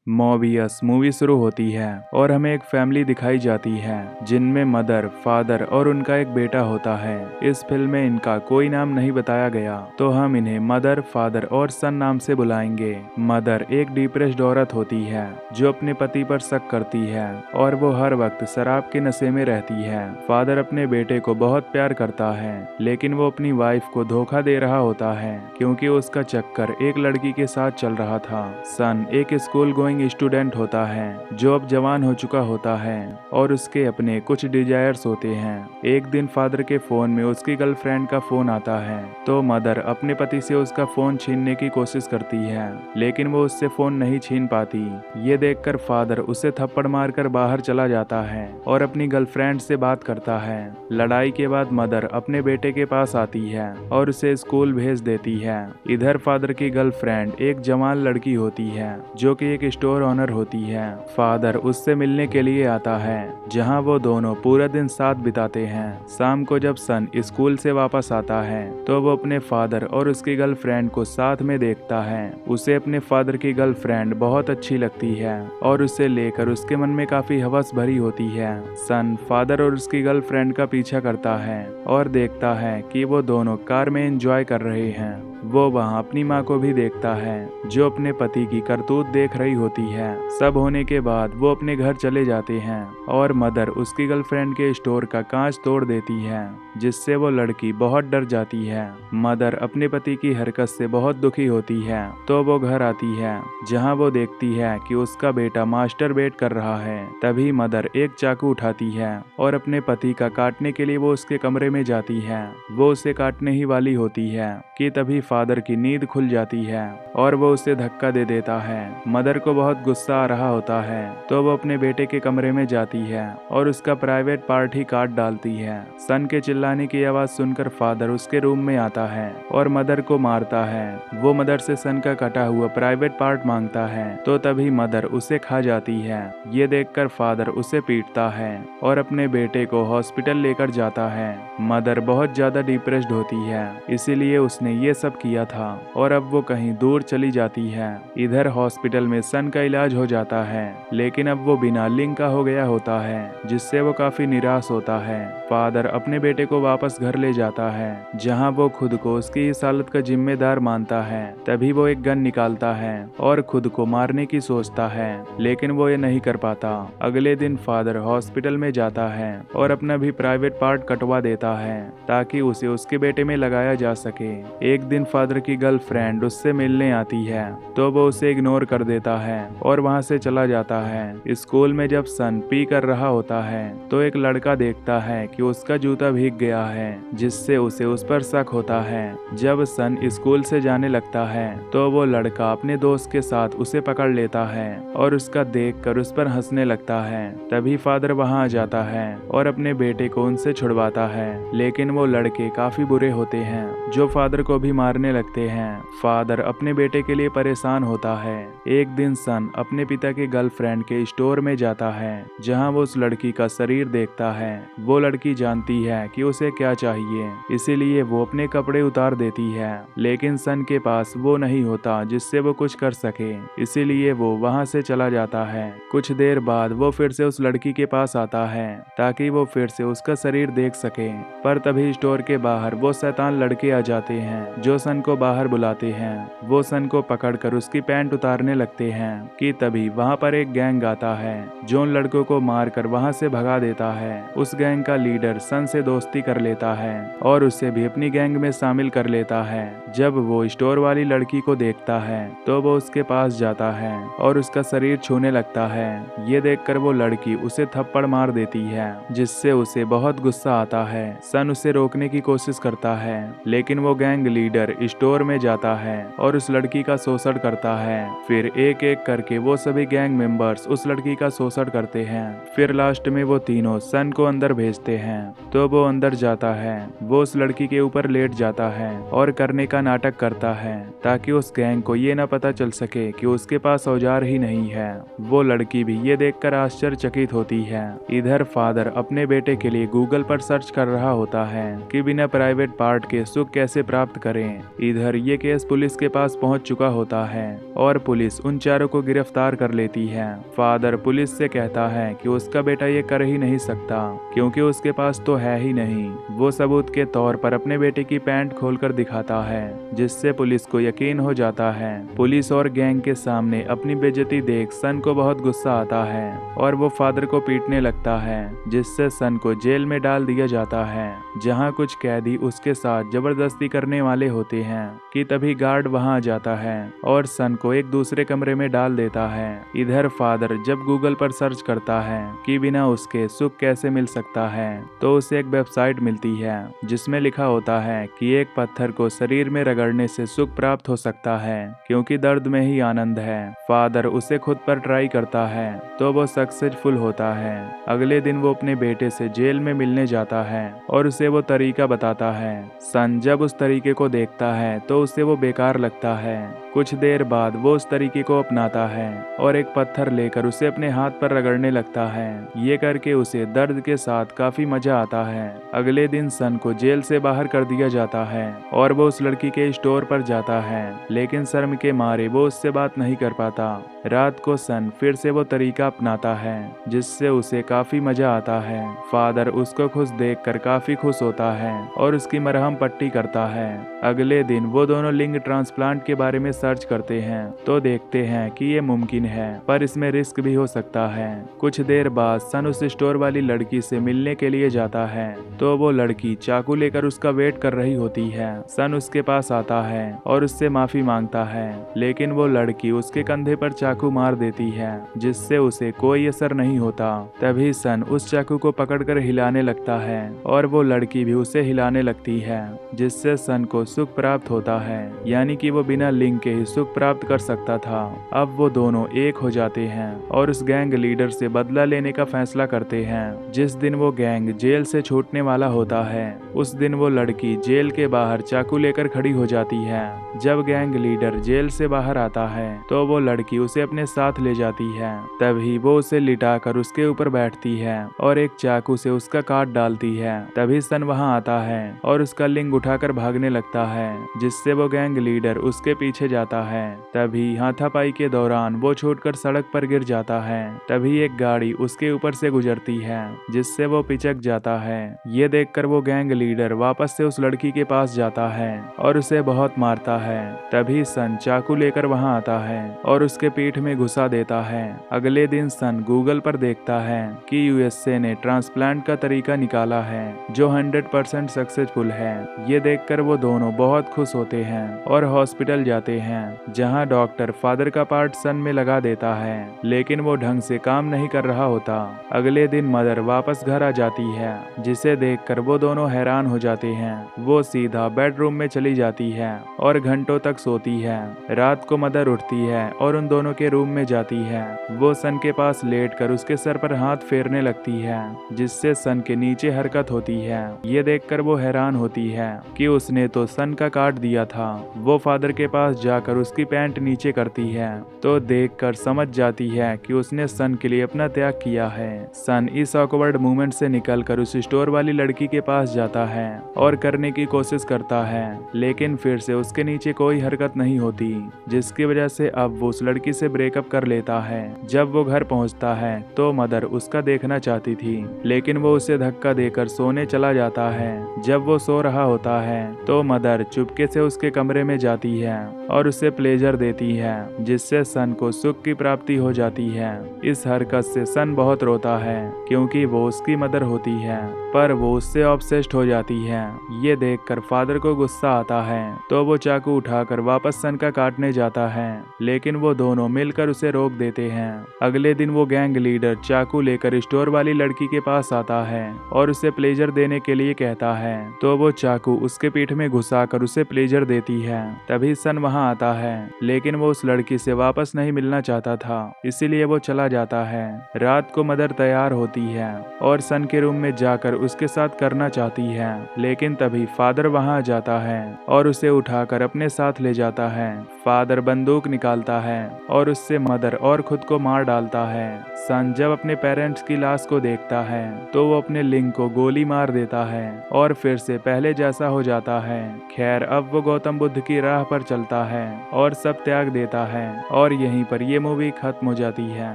Mobius movie शुरू होती है और हमें एक फैमिली दिखाई जाती है जिनमें मदर, फादर और उनका एक बेटा होता है। इस फिल्म में इनका कोई नाम नहीं बताया गया, तो हम इन्हें मदर, फादर और सन नाम से बुलाएंगे। मदर एक डिप्रेस्ड औरत होती है जो अपने पति पर शक करती है और वो हर वक्त शराब के नशे में रहती है। फादर अपने बेटे को बहुत प्यार करता है, लेकिन वो अपनी वाइफ को धोखा दे रहा होता है क्योंकि उसका चक्कर एक लड़की के साथ चल रहा था। सन एक स्कूल गोइंग स्टूडेंट होता है जो अब जवान हो चुका होता है और उसके अपने कुछ डिजायर्स होते हैं। एक दिन फादर के फोन में उसकी गर्लफ्रेंड का फोन आता है, तो मदर अपने पति से उसका फोन छीनने की कोशिश करती है, लेकिन वो उससे फोन नहीं छीन पाती। ये देखकर फादर उसे थप्पड़ मारकर बाहर चला जाता है और अपनी गर्लफ्रेंड से बात करता है। लड़ाई के बाद मदर अपने बेटे के पास आती है और उसे स्कूल भेज देती है। इधर फादर की गर्लफ्रेंड एक जवान लड़की होती है जो कि एक स्टोर ओनर होती है। फादर उससे मिलने के लिए आता है, जहां वो दोनों पूरा दिन साथ बिताते हैं। शाम को जब सन स्कूल से वापस आता है तो वो अपने फादर और उसकी गर्लफ्रेंड को साथ में देखता है। उसे अपने फादर की गर्लफ्रेंड बहुत अच्छी लगती है और उसे लेकर उसके मन में काफी हवस भरी होती है। सन फादर और उसकी गर्लफ्रेंड का पीछा करता है और देखता है कि वो दोनों कार में एंजॉय कर रहे हैं। वो वहाँ अपनी माँ को भी देखता है जो अपने पति की करतूत देख रही होती है। सब होने के बाद वो अपने घर चले जाते हैं और मदर उसकी गर्लफ्रेंड के स्टोर का कांच तोड़ देती है, जिससे वो लड़की बहुत डर जाती है। मदर अपने पति की हरकत से बहुत दुखी होती है, तो वो घर आती है जहाँ वो देखती है कि उसका बेटा मास्टरबेट कर रहा है। तभी मदर एक चाकू उठाती है और अपने पति का काटने के लिए वो उसके कमरे में जाती है। वो उसे काटने ही वाली होती है कि तभी फादर की नींद खुल जाती है और वो उसे धक्का दे देता है। मदर को बहुत गुस्सा आ रहा होता है, तो वो अपने बेटे के कमरे में जाती है और उसका प्राइवेट पार्ट ही काट डालती है। सन के चिल्लाने की आवाज सुनकर फादर उसके रूम में आता है और मदर को मारता है। वो मदर से सन का कटा हुआ प्राइवेट पार्ट मांगता है, तो तभी मदर उसे खा जाती है। ये देखकर फादर उसे पीटता है और अपने बेटे को हॉस्पिटल लेकर जाता है। मदर बहुत ज्यादा डिप्रेस्ड होती है, इसीलिए उसने ये सब किया था और अब वो कहीं दूर चली जाती है। इधर हॉस्पिटल में सन का इलाज हो जाता है, लेकिन अब वो बिना लिंक का हो गया होता है, जिससे वो काफी निराश होता है। फादर अपने बेटे को वापस घर ले जाता है, जहां वो खुद को उसकी इस हालत का जिम्मेदार मानता है। तभी वो एक गन निकालता है और खुद को मारने की सोचता है, लेकिन वो ये नहीं कर पाता। अगले दिन फादर हॉस्पिटल में जाता है और अपना भी प्राइवेट पार्ट कटवा देता है ताकि उसे उसके बेटे में लगाया जा सके। एक दिन फादर की गर्लफ्रेंड उससे मिलने आती है, तो वो उसे इग्नोर कर देता है और वहां से चला जाता है। स्कूल में जब सन पी कर रहा होता है तो एक लड़का देखता है कि उसका जूता भीग गया है, जिससे उसे उस पर शक होता है। जब सन स्कूल से जाने लगता है तो वो लड़का अपने दोस्त के साथ उसे पकड़ लेता है और उसका देखकर उस पर हंसने लगता है। तभी फादर वहां आ जाता है और अपने बेटे को उनसे छुड़वाता है, लेकिन वो लड़के काफी बुरे होते हैं जो फादर को भी मारने लगते हैं। फादर अपने बेटे के लिए परेशान होता है। एक दिन सन अपने पिता के गर्लफ्रेंड के स्टोर में जाता है, जहां वो उस लड़की का शरीर देखता है। वो लड़की जानती है कि उसे क्या चाहिए, इसीलिए वो अपने कपड़े उतार देती है, लेकिन सन के पास वो नहीं होता जिससे वो कुछ कर सके, इसीलिए वो वहां से चला जाता है। कुछ देर बाद वो फिर से उस लड़की के पास आता है ताकि वो फिर से उसका शरीर देख सके, पर तभी स्टोर के बाहर वो शैतान लड़के आ जाते हैं जो सन को बाहर बुलाते हैं। वो सन को पकड़कर उसकी पैंट उतारने लगते हैं कि तभी वहां पर एक गैंग आता है जो उन लड़कों को मारकर वहां से भगा देता है। उस गैंग का लीडर सन से दोस्ती कर लेता है और उसे भी अपनी गैंग में शामिल कर लेता है। जब वो स्टोर वाली लड़की को देखता है तो वो उसके पास जाता है और उसका शरीर छूने लगता है। ये देखकर वो लड़की उसे थप्पड़ मार देती है, जिससे उसे बहुत गुस्सा आता है। सन उसे रोकने की कोशिश करता है, लेकिन वो गैंग लीडर स्टोर में जाता है और उस लड़की का शोषण करता है। फिर एक एक करके वो सभी गैंग मेंबर्स उस लड़की का शोषण करते हैं। फिर लास्ट में वो तीनों सन को अंदर भेजते हैं, तो वो अंदर जाता है। वो उस लड़की के ऊपर लेट जाता है और करने का नाटक करता है ताकि उस गैंग को ये ना पता चल सके कि उसके पास औजार ही नहीं है। वो लड़की भी ये देखकर आश्चर्यचकित होती है। इधर फादर अपने बेटे के लिए गूगल पर सर्च कर रहा होता है कि बिना प्राइवेट पार्ट के सुख कैसे प्राप्त करें। इधर ये केस पुलिस के पास पहुंच चुका होता है और पुलिस उन चारों को गिरफ्तार कर लेती है। फादर पुलिस से कहता है कि उसका बेटा ये कर ही नहीं सकता क्योंकि उसके पास तो है ही नहीं। वो सबूत के तौर पर अपने बेटे की पैंट खोलकर दिखाता है जिससे पुलिस को यकीन हो जाता है। पुलिस और गैंग के सामने अपनी बेइज्जती देख सन को बहुत गुस्सा आता है और वो फादर को पीटने लगता है जिससे सन को जेल में डाल दिया जाता है जहां कुछ कैदी उसके साथ जबरदस्ती करने वाले होते हैं कि तभी गार्ड वहां आ जाता है और सन को एक दूसरे कमरे में डाल देता है। इधर फादर जब गूगल पर सर्च करता है कि बिना उसके सुख कैसे मिल सकता है तो उसे एक वेबसाइट मिलती है जिसमें लिखा होता है कि एक पत्थर को शरीर में रगड़ने से सुख प्राप्त हो सकता है क्योंकि दर्द में ही आनंद है। फादर उसे खुद पर ट्राई करता है तो वो सक्सेसफुल होता है। अगले दिन वो अपने बेटे से जेल में मिलने जाता है और उसे वो तरीका बताता है। सन जब उस तरीके को देखता है तो उसे वो बेकार लगता है। कुछ देर बाद वो उस तरीके को अपनाता है और एक पत्थर लेकर उसे अपने हाथ पर रगड़ने लगता है। ये करके उसे दर्द के साथ काफी मजा आता है। अगले दिन सन को जेल से बाहर कर दिया जाता है और वो उस लड़की के स्टोर पर जाता है लेकिन शर्म के मारे वो उससे बात नहीं कर पाता। रात को सन फिर से वो तरीका अपनाता है जिससे उसे काफी मजा आता है। फादर उसको खुश देखकर काफी खुश होता है और उसकी मरहम पट्टी करता है। अगले दिन वो दोनों लिंग ट्रांसप्लांट के बारे में सर्च करते हैं तो देखते हैं कि ये मुमकिन है पर इसमें रिस्क भी हो सकता है। कुछ देर बाद सन उस स्टोर वाली लड़की से मिलने के लिए जाता है तो वो लड़की चाकू लेकर उसका वेट कर रही होती है। सन उसके पास आता है और उससे माफी मांगता है लेकिन वो लड़की उसके कंधे पर चाकू मार देती है जिससे उसे कोई असर नहीं होता। तभी सन उस चाकू को पकड़कर हिलाने लगता है और वो लड़की भी उसे हिलाने लगती है जिससे सन को सुख प्राप्त होता है यानी कि वो बिना लिंग के ही सुख प्राप्त कर सकता था। अब वो दोनों एक हो जाते हैं और उस गैंग लीडर से बदला लेने का फैसला करते हैं। जिस दिन वो गैंग जेल से छूटने वाला होता है उस दिन वो लड़की जेल के बाहर चाकू लेकर खड़ी हो जाती है। जब गैंग लीडर जेल से बाहर आता है तो वो लड़की उसे अपने साथ ले जाती है। तभी वो उसे लिटाकर उसके ऊपर बैठती है और एक चाकू से उसका काट डालती है। तभी सन वहां आता है और उसका लिंग उठाकर भागने लगता है जिससे वो गैंग लीडर उसके पीछे जाता है। तभी हाथापाई के दौरान वो छूटकर सड़क पर गिर जाता है। तभी एक गाड़ी उसके ऊपर से गुजरती है जिससे वो पिचक जाता है। ये देखकर वो गैंग लीडर वापस से उस लड़की के पास जाता है और उसे बहुत मारता है। तभी सन चाकू लेकर वहां आता है और उसके पीठ में घुसा देता है। अगले दिन सन गूगल पर देखता है कि यूएसए ने ट्रांसप्लांट का तरीका निकाला है जो 100% सक्सेसफुल है। ये देखकर वो दोनों बहुत खुश होते हैं और हॉस्पिटल जाते हैं जहां डॉक्टर फादर का पार्ट सन में लगा देता है लेकिन वो ढंग से काम नहीं कर रहा होता। अगले दिन मदर वापस घर आ जाती है जिसे देखकर वो दोनों हैरान हो जाते हैं। वो सीधा बेडरूम में चली जाती है और घंटों तक सोती है। रात को मदर उठती है और उन दोनों के रूम में जाती है। वो सन के पास लेटकर उसके सर पर हाथ फेरने लगती है जिससे सन के नीचे हरकत होती है। ये देखकर वो हैरान होती है कि उसने तो सन का काट दिया था। वो फादर के पास जाकर उसकी पैंट नीचे करती है तो देखकर समझ जाती है कि उसने सन के लिए अपना त्याग किया है। सन इस ऑकवर्ड मूवमेंट से निकलकर उस स्टोर वाली लड़की के पास जाता है और करने की कोशिश करता है लेकिन फिर से उसके नीचे कोई हरकत नहीं होती जिसकी वजह से अब वो उस लड़की से ब्रेकअप कर लेता है। जब वो घर पहुंचता है तो मदर उसका देखना चाहती थी लेकिन वो उसे धक्का देकर सोने चला जाता है। जब वो सो रहा होता है तो मदर चुपके से उसके कमरे में जाती है और उसे प्लेजर देती है जिससे सन को सुख की प्राप्ति हो जाती है। इस हरकत से सन बहुत रोता है क्योंकि वो उसकी मदर होती है पर वो उससे ऑब्सेस्ड हो जाती है। ये देखकर फादर को गुस्सा आता है तो वो चाकू उठाकर वापस सन का काटने जाता है लेकिन वो दोनों मिलकर उसे रोक देते हैं। अगले दिन वो गैंग लीडर चाकू लेकर स्टोर वाली लड़की के पास आता है और उसे प्लेजर देने के लिए कहता है तो वो चाकू उसके पीठ में घुसाकर उसे प्लेजर देती है। तभी सन वहां वहाँ आता है, लेकिन वो उस लड़की से वापस नहीं मिलना चाहता था, इसीलिए वो चला जाता है। रात को मदर तैयार होती है और सन के रूम में जाकर उसके साथ करना चाहती है, लेकिन तभी फादर वहाँ आ जाता है और उसे उठाकर अपने साथ ले जाता है। फादर बंदूक निकालता है और उससे मदर और खुद को मार डालता है। सन जब अपने पेरेंट्स की लाश को देखता है तो वो अपने लिंक को गोली मार देता है और फिर से पहले जैसा हो जाता है। खैर, अब वो गौतम बुद्ध की राह पर चलता है और सब त्याग देता है और यहीं पर ये मूवी खत्म हो जाती है।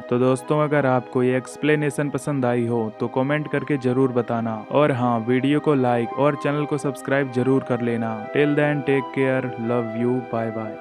तो दोस्तों, अगर आपको ये एक्सप्लेनेशन पसंद आई हो तो कमेंट करके जरूर बताना, और हाँ, वीडियो को लाइक और चैनल को सब्सक्राइब जरूर कर लेना। Till then take care, love you, bye bye.